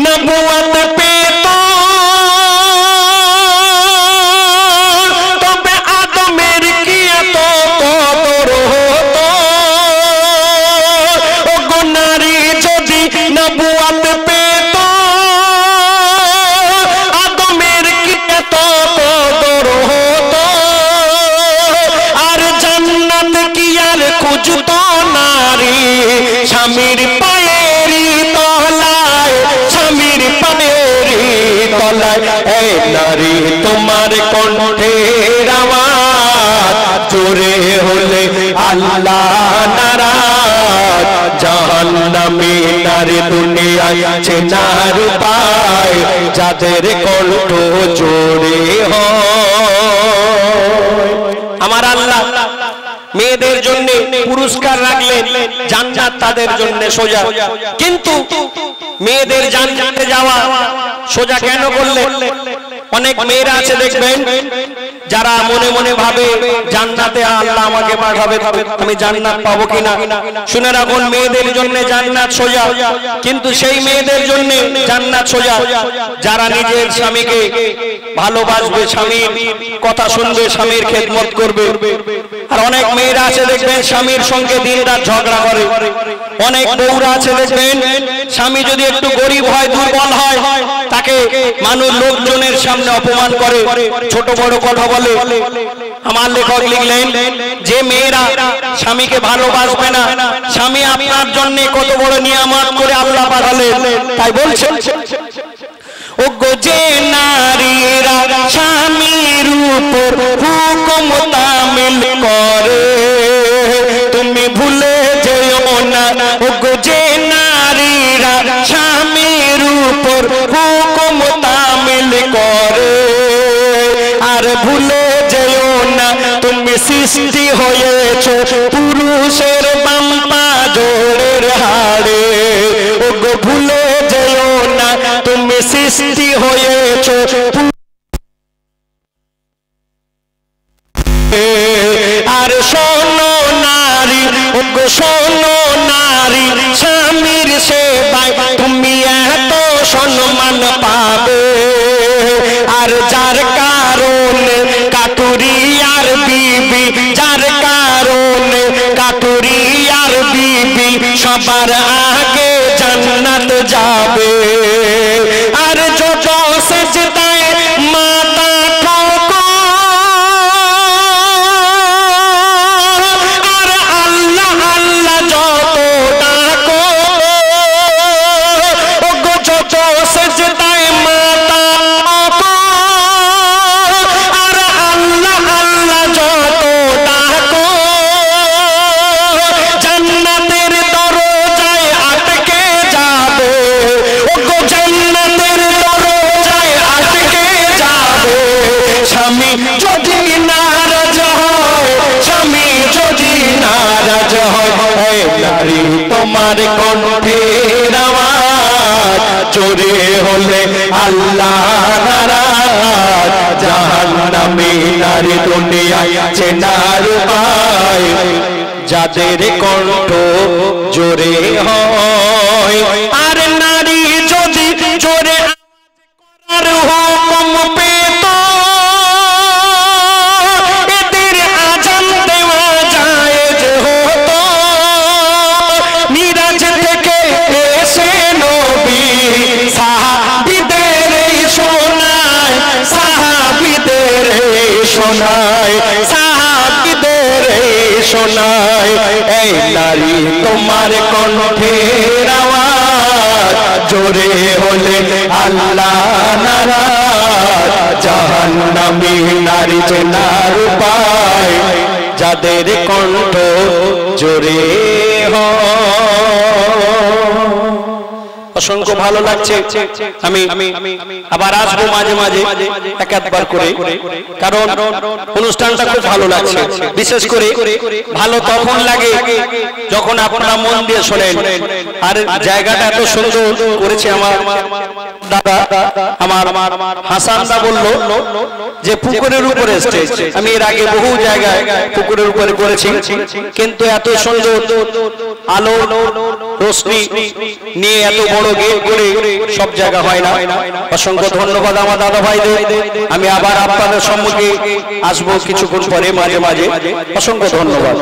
নবুয়ত পেত তবে আদমের কি এত কদর হতো ও গো নারী যদি নবুয়ত পেত আদমের কি এত কদর হতো আর জান্নাত কি আর খুঁজতো নারী স্বামীর পায়েরই তলায় স্বামীর পায়েরই তলায় এই নারী তোমার কণ্ঠের আওয়াজ জোরে হলে আল্লাহ নারাজ জাহান্নামী নারী দুনিয়ায় চেনার উপায় যাদের কণ্ঠ জোরে হয় আমার আল্লাহ মেয়েদের জন্য পুরস্কার রাখলেন জান্নাত তাদের জন্য সোজা কিন্তু মেয়েদের জান্নাতে যাওয়া সোজা কেন করলেন অনেক মেয়েরা আছে দেখবেন যারা মনে মনে ভাবে জান্নাতে আল্লাহ আমাকে পাঠাবে আমি জান্নাত পাবো কিনা শুনে রাখুন মেয়েদের জন্য জান্নাত সোজা কিন্তু সেই মেয়েদের জন্য জান্নাত সোজা যারা নিজের স্বামীকে ভালোবাসবে স্বামীর কথা শুনবে স্বামীর খেদমত করবে আর অনেক মেয়েরা আছে দেখবেন স্বামীর সঙ্গে দিনরাত ঝগড়া করে অনেক বউরা আছে দেখবেন স্বামী যদি একটু গরিব হয় দুর্বল হয় তাকে মানুষ লোকজনের সামনে অপমান করে ছোট বড় কথা বলে আমার লেখক লিখলেন যে মেয়েরা স্বামীকে ভালোবাসবে না স্বামী আপনার জন্য কত বড় নিয়ামত করে আল্লাহ পাঠালেন তাই বলছেন ও গো যে নারীরা স্বামীর উপর হুকুম তামিল করে তুমি ভুলে যেও না ও গো যে নারীরা স্বামীর উপর হুকুম তামিল করে আর ভুলে যেও না তুমি সৃষ্টি হয়েছো পুরুষের বাম পা জোড়ের হাড়ে ও গো ভুলে যেও না তুমি সৃষ্টি হয়েছো আর শোনো নারী ও গো শোনো নারী স্বামীর সেবায় তুমি এত সম্মান পাবে আর যার কারণে কাটুরি আর বিবি যার কারণে কাটুরি আর বিবি সবার আগে জান্নাত যাবে আর যত সেজদায় মাথা ঠোকো আর আল্লাহ আল্লাহ যত ডাকো ও গো যত সেজদায় মাথা ঠোকো আর আল্লাহ আল্লাহ যত ডাকো জান্নাতের দরজায় আটকে যাবে ও গো জান্নাতের দরজায় আটকে যাবে স্বামী যদি নারাজ হয় স্বামী যদি নারাজ হয় এই নারী তোমার কণ্ঠের আওয়াজ জোরে হলে আল্লাহ নারাজ জাহান্নামী নারী দুনিয়ায় চেনার উপায় যাদের কণ্ঠ জোরে হয় আর নারী যদি জোরে আর হুকুম পেত এদের আজান দেওয়া জায়েজ হতো মিরাজ থেকে এসে নবী সাহাবীদের শোনায় সাহাবীদের শোনায় সাহাবীদের শোনায় এই নারী তোমার কণ্ঠের আওয়াজ জোরে হলে আল্লাহ নারাজ জাহান্নামী নারী চেনার উপায় যাদের কণ্ঠ জোরে হয় অসংখ্য ভালো লাগছে আমি আবার আসবো মাঝে মাঝে এক একবার করে কারণ অনুষ্ঠানটা খুব ভালো লাগছে বিশেষ করে ভালো তখন লাগে যখন আপনারা মন দিয়ে শোনেন আর জায়গাটা এত সুন্দর করেছে আমার দাদা আমার হাসান দা বলল যে পুকুরের উপরে স্টেজ আমি এর আগে বহু জায়গায় পুকুরের উপরে করেছি কিন্তু এত সুন্দর আলো রোশনি নিয়ে এত বড় গেট করে সব জায়গা হয় না। অসংখ্য ধন্যবাদ আমার দাদা ভাইদের। আমি আবার আপনাদের সম্মুখে আসবো কিছুক্ষণ পরে মাঝে মাঝে। অসংখ্য ধন্যবাদ।